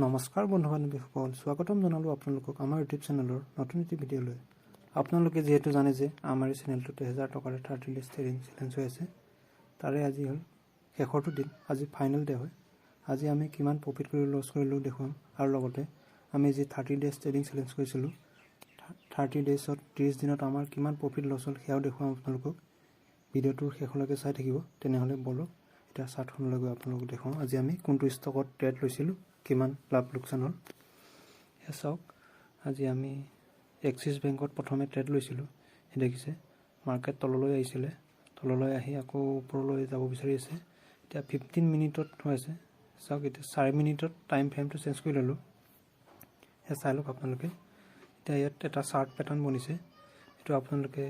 নমস্কাৰ বন্ধু বান্ধৱীসকল, স্বাগতম জনালোঁ আপোনালোকক আমাৰ ইউটিউব চেনেলৰ নতুন এটি ভিডিঅ'লৈ। আপোনালোকে যিহেতু জানে যে আমাৰ এই চেনেলটোত 1000 টকাৰে 30 ডেজ ট্ৰেডিং চেলেঞ্জ হৈ আছে। তাৰে আজি হ'ল শেষৰটো দিন, আজি ফাইনেল ডে হয়। আজি আমি কিমান প্ৰফিট কৰিলোঁ, লছ কৰিলোঁ দেখুৱাম, আৰু লগতে আমি যি 30 ডেজ ট্ৰেডিং চেলেঞ্জ কৰিছিলোঁ 30 ডেজত 30 দিনত আমাৰ কিমান প্ৰফিট লছ হ'ল সেয়াও দেখুৱাম আপোনালোকক। ভিডিঅ'টোৰ শেষলৈকে চাই থাকিব। তেনেহ'লে বলক এতিয়া চাৰ্টখনলৈ গৈ আপোনালোকক দেখুৱাওঁ আজি আমি কোনটো ষ্টকত ট্ৰেড লৈছিলোঁ, কিমান লাভ লোকচান হ'ল সেয়া চাওক। আজি আমি এক্সিছ বেংকত প্ৰথমে ট্ৰেড লৈছিলোঁ। সেই দেখিছে মাৰ্কেট তললৈ আহিছিলে, তললৈ আহি আকৌ ওপৰলৈ যাব বিচাৰি আছে। এতিয়া 15 মিনিটত হৈ আছে চাওক। এতিয়া 4 মিনিটত টাইম ফ্ৰেমটো চেঞ্জ কৰি ল'লোঁ, সেয়া চাই লওক আপোনালোকে। এতিয়া ইয়াত এটা চাৰ্ট পেটাৰ্ণ বনিছে, এইটো আপোনালোকে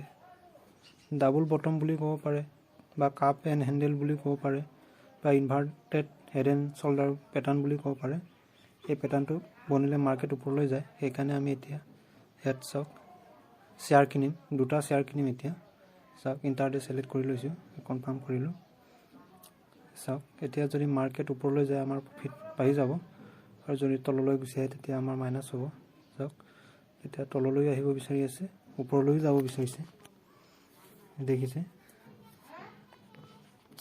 ডাবল বটম বুলি ক'ব পাৰে, বা কাপ এণ্ড হেণ্ডেল বুলি ক'ব পাৰে, বা inverted head and shoulder pattern বুলি ক'ব পাৰে। এই পেটাৰ্ণটো বনিলে মাৰ্কেট ওপৰলৈ যায়। সেইকাৰণে আমি এতিয়া ইয়াত চাওক শ্বেয়াৰ কিনিম, দুটা শ্বেয়াৰ কিনিম। এতিয়া চাওক ইণ্টাৰডে ছিলেক্ট কৰি লৈছোঁ, কনফাৰ্ম কৰিলোঁ। চাওক এতিয়া যদি মাৰ্কেট ওপৰলৈ যায় আমাৰ প্ৰফিট বাঢ়ি যাব, আৰু যদি তললৈ গুচি আহে তেতিয়া আমাৰ মাইনাছ হ'ব। চাওক এতিয়া তললৈ আহিব বিচাৰি আছে, ওপৰলৈও যাব বিচাৰিছে, দেখিছে।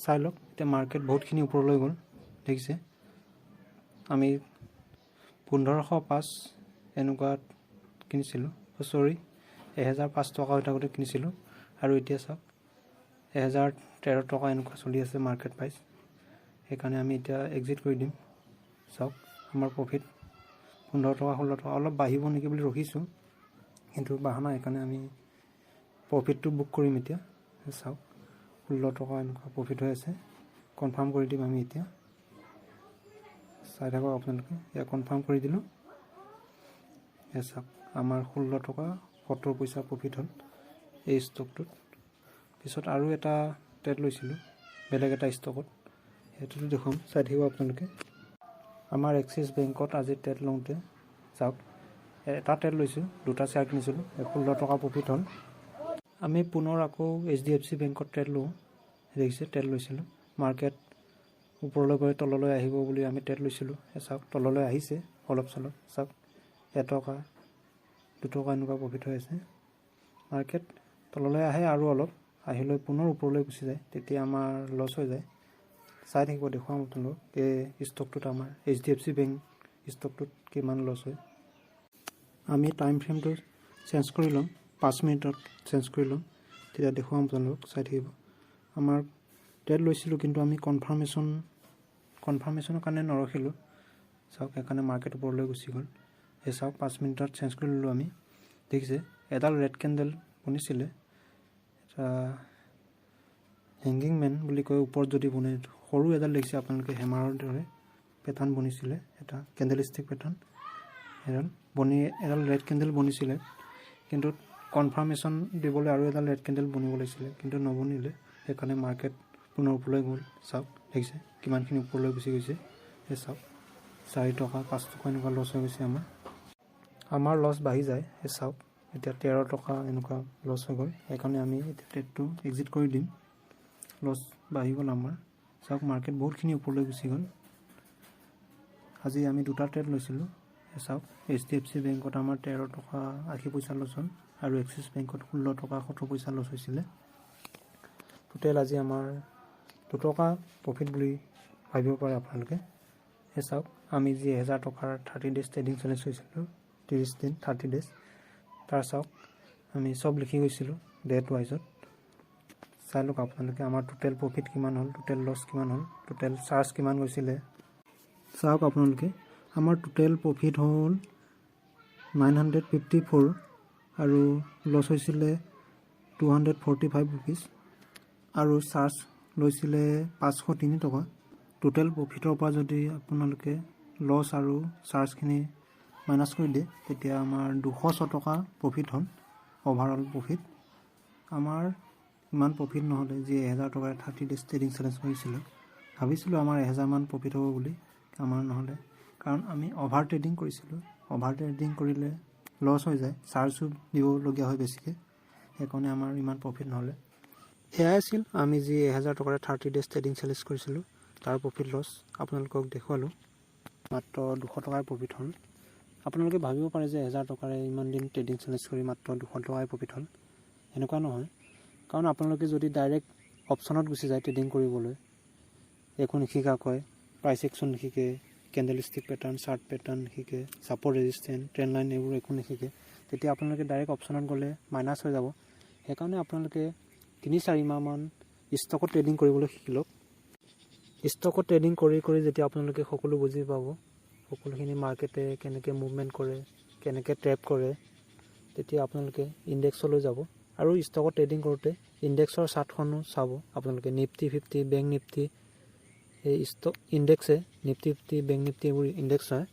চাই লওক এতিয়া মাৰ্কেট বহুতখিনি ওপৰলৈ গ'ল, দেখিছে। আমি 1505 এনেকুৱাত কিনিছিলোঁ, 1005 টকা হৈ থাকোঁতে কিনিছিলোঁ, আৰু এতিয়া চাওক 1013 টকা এনেকুৱা চলি আছে মাৰ্কেট প্ৰাইচ। সেইকাৰণে আমি এতিয়া এক্সিট কৰি দিম। চাওক আমাৰ প্ৰফিট 15 টকা 16 টকা, অলপ বাঢ়িব নেকি বুলি ৰখিছোঁ, কিন্তু বাঢ়া নাই। সেইকাৰণে আমি প্ৰফিটটো বুক কৰিম এতিয়া। চাওক 16 টকা এনেকুৱা প্ৰফিট হৈ আছে, কনফাৰ্ম কৰি দিম আমি এতিয়া। চাই থাকক আপোনালোকে, এয়া কনফাৰ্ম কৰি দিলোঁ। এয়া চাওক আমাৰ 16 টকা 70 পইচা প্ৰফিট হ'ল এই ষ্টকটোত। পিছত আৰু এটা ট্ৰেড লৈছিলোঁ বেলেগ এটা ষ্টকত, সেইটোতো দেখুৱাম, চাই থাকিব আপোনালোকে। আমাৰ এক্সিছ বেংকত আজি ট্ৰেড লওঁতে চাওক এটা ট্ৰেড লৈছোঁ, দুটা শ্বেয়াৰ কিনিছিলোঁ, 16 টকা প্ৰফিট হ'ল। আমি পুনৰ আকৌ HDFC বেংকত ট্ৰেড লওঁ, দেখিছে ট্ৰেড লৈছিলোঁ। মাৰ্কেট ওপৰলৈ গৈ তললৈ আহিব বুলি আমি ট্ৰেড লৈছিলোঁ। চাওক তললৈ আহিছে অলপ চলপ, চাওক 1 টকা 2 টকা এনেকুৱা প্ৰফিট হৈ আছে। মাৰ্কেট তললৈ আহে আৰু অলপ আহিলৈ পুনৰ ওপৰলৈ গুচি যায়, তেতিয়া আমাৰ লছ হৈ যায়। চাই থাকিব, দেখুৱাম আপোনালোক এই ষ্টকটোত আমাৰ HDFC বেংক ষ্টকটোত কিমান লছ হয়। আমি টাইম ফ্ৰেমটো চেঞ্জ কৰি ল'ম, 5 মিনিটত চেঞ্জ কৰি ল'ম, তেতিয়া দেখুৱাম আপোনালোক, চাই থাকিব। আমাৰ ট্ৰেড লৈছিলোঁ, কিন্তু আমি কনফাৰ্মেশ্যনৰ কাৰণে নৰখিলোঁ। চাওক সেইকাৰণে মাৰ্কেট ওপৰলৈ গুচি গ'ল। এই চাওক 5 মিনিটত চেঞ্জ কৰি ল'লোঁ আমি, দেখিছে। এডাল ৰেড কেণ্ডেল বনিছিলে, এটা হেংগিং মেন বুলি কয়, ওপৰত যদি বনে সৰু এডাল দেখিছে আপোনালোকে, হেমাৰৰ দৰে পেটাৰ্ণ বনিছিলে, এটা কেণ্ডেল ষ্টিক পেটাৰ্ণ এডাল ৰেড কেণ্ডেল বনিছিলে। কিন্তু কনফাৰ্মেশ্যন দিবলৈ আৰু এডাল ৰেড কেণ্ডেল বনিব লাগিছিলে, কিন্তু নবনিলে। সেইকাৰণে মাৰ্কেট পুনৰ ওপৰলৈ গ'ল। চাওক দেখিছে কিমানখিনি ওপৰলৈ গুচি গৈছে। এই চাওক 4 টকা 5 টকা এনেকুৱা লছ হৈ গৈছে আমাৰ লছ বাঢ়ি যায়। এই চাওক এতিয়া 13 টকা এনেকুৱা লছ হৈ গ'ল। সেইকাৰণে আমি এতিয়া ট্ৰেডটো এক্সিট কৰি দিম, লছ বাঢ়ি গ'ল আমাৰ। চাওক মাৰ্কেট বহুতখিনি ওপৰলৈ গুচি গ'ল। আজি আমি দুটা ট্ৰেড লৈছিলোঁ। চাওক HDFC বেংকত আমাৰ 13 টকা 80 পইচা লছ হ'ল, আৰু এক্সিছ বেংকত 16 টকা 70 পইচা লছ হৈছিলে। টোটেল আজি আমাৰ 2 টকা প্ৰফিট বুলি ভাবিব পাৰে আপোনালোকে। সেই চাওক আমি যি 1000 টকাৰ 30 ডেজ ট্ৰেডিং চেলেঞ্জ হৈছিলোঁ, 30 দিন 30 ডেজ, তাৰ চাওক আমি চব লিখি গৈছিলোঁ ডেট ৱাইজত। চাই লওক আপোনালোকে আমাৰ টোটেল প্ৰফিট কিমান হ'ল, টোটেল লছ কিমান হ'ল, টোটেল চাৰ্জ কিমান গৈছিলে। চাওক আপোনালোকে আমাৰ টোটেল প্ৰফিট হ'ল 954, আৰু লছ হৈছিলে 245 ৰুপিজ, আৰু চাৰ্জ লৈছিলে 503 টকা। টোটেল প্ৰফিটৰ পৰা যদি আপোনালোকে লছ আৰু চাৰ্জখিনি মাইনাছ কৰি দিয়ে, তেতিয়া আমাৰ 206 টকা প্ৰফিট হ'ল। অভাৰঅল প্ৰফিট আমাৰ ইমান প্ৰফিট নহ'লে, যি 1000 টকাৰ 30 ডেজ ট্ৰেডিং চেলেঞ্জ কৰিছিলোঁ। ভাবিছিলোঁ আমাৰ 1000 মান প্ৰফিট হ'ব বুলি, আমাৰ নহ'লে, কাৰণ আমি অভাৰ ট্ৰেডিং কৰিছিলোঁ। অভাৰ ট্ৰেডিং কৰিলে লছ হৈ যায়, চাৰ্জো দিবলগীয়া হয় বেছিকৈ, সেইকাৰণে আমাৰ ইমান প্ৰফিট নহ'লে। এয়াই আছিল আমি যি 1000 টকাৰে 30 ডেজ ট্ৰেডিং চেলেঞ্জ কৰিছিলোঁ, তাৰ প্ৰফিট লছ আপোনালোকক দেখুৱালোঁ। মাত্ৰ 200 টকাৰ প্ৰফিট হ'ল। আপোনালোকে ভাবিব পাৰে যে 1000 টকাৰে ইমান দিন ট্ৰেডিং চেলেঞ্জ কৰি মাত্ৰ 200 টকাই প্ৰফিট হ'ল। এনেকুৱা নহয়, কাৰণ আপোনালোকে যদি ডাইৰেক্ট অপশ্যনত গুচি যায় ট্ৰেডিং কৰিবলৈ, একো নিশিকাকৈ, প্ৰাইচ একশ্যন নিশিকে, candlestick pattern, chart pattern নিশিকে, ছাপৰ্ট ৰেজিষ্টেঞ্চ, ট্ৰেণ্ড লাইন এইবোৰ একো নিশিকে, তেতিয়া আপোনালোকে ডাইৰেক্ট অপশ্যনত গ'লে মাইনাছ হৈ যাব। সেইকাৰণে আপোনালোকে 3-4 মাহমান ষ্টকত ট্ৰেডিং কৰিবলৈ শিকি লওক। ষ্টকত ট্ৰেডিং কৰি কৰি যেতিয়া আপোনালোকে সকলো বুজি পাব, সকলোখিনি মাৰ্কেটে কেনেকৈ মুভমেণ্ট কৰে, কেনেকৈ ট্ৰেপ কৰে, তেতিয়া আপোনালোকে ইণ্ডেক্সলৈ যাব। আৰু ষ্টকত ট্ৰেডিং কৰোঁতে ইণ্ডেক্সৰ চাৰ্টখনো চাব আপোনালোকে। নিফটি 50, বেংক নিফটি, এই ষ্টক ইণ্ডেক্সে নিফটি 50, বেংক নিফটি এইবোৰ ইণ্ডেক্স হয়।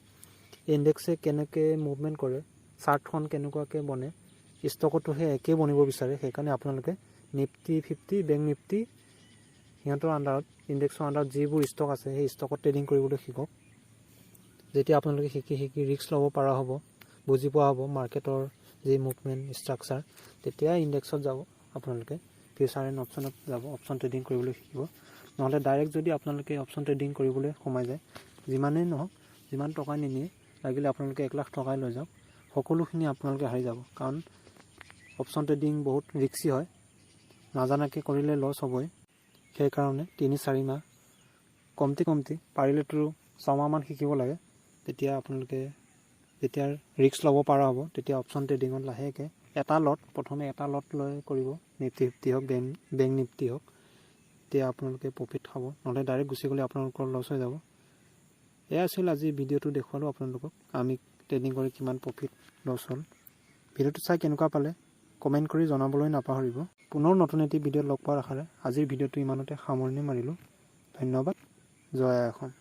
এই ইণ্ডেক্সে কেনেকৈ মুভমেণ্ট কৰে, চাৰ্টখন কেনেকুৱাকৈ বনে, ষ্টকতো সেই একেই বনিব বিচাৰে। সেইকাৰণে আপোনালোকে নিফটি 50, বেংক নিফটি সিহঁতৰ আণ্ডাৰত, ইণ্ডেক্সৰ আণ্ডাৰত যিবোৰ ষ্টক আছে সেই ষ্টকত ট্ৰেডিং কৰিবলৈ শিকক। যেতিয়া আপোনালোকে শিকি ৰিস্ক ল'ব পৰা হ'ব, বুজি পোৱা হ'ব মাৰ্কেটৰ যি মুভমেণ্ট ষ্ট্ৰাকচাৰ, তেতিয়া ইণ্ডেক্সত যাব আপোনালোকে, ফিউচাৰ এণ্ড অপশ্যনত যাব, অপশ্যন ট্ৰেডিং কৰিবলৈ শিকিব। নহ'লে ডাইৰেক্ট যদি আপোনালোকে অপশ্যন ট্ৰেডিং কৰিবলৈ সোমাই যায়, যিমানেই নহওক, যিমান টকা নিনিয়ে, লাগিলে আপোনালোকে 1 লাখ টকাই লৈ যাওক, সকলোখিনি আপোনালোকে হাৰি যাব। কাৰণ অপশ্যন ট্ৰেডিং বহুত ৰিস্কি হয়, নাজানাকৈ কৰিলে লছ হ'বই। সেইকাৰণে 3-4 মাহ কমতি পাৰিলেতো 6 মাহমান শিকিব লাগে। তেতিয়া আপোনালোকে যেতিয়া ৰিস্ক ল'ব পৰা হ'ব, তেতিয়া অপশ্যন ট্ৰেডিঙত লাহেকৈ প্ৰথমে এটা লট লৈ কৰিব, নিফটি 50 হওক, বেংক নিফটি হওক, তেতিয়া আপোনালোকে প্ৰফিট খাব। নহ'লে ডাইৰেক্ট গুচি গ'লে আপোনালোকৰ লছ হৈ যাব। এয়া আছিল আজি ভিডিঅ'টো দেখুৱালোঁ আপোনালোকক, আমি ট্ৰেডিং কৰি কিমান প্ৰফিট লছ হ'ল। ভিডিঅ'টো চাই কেনেকুৱা পালে কমেণ্ট কৰি জনাবলৈ নাপাহৰিব। পুনৰ নতুন এটি ভিডিঅ'ত লগ পোৱাৰ আশাৰে আজিৰ ভিডিঅ'টো ইমানতে সামৰণি মাৰিলোঁ। ধন্যবাদ। জয় আই অসম।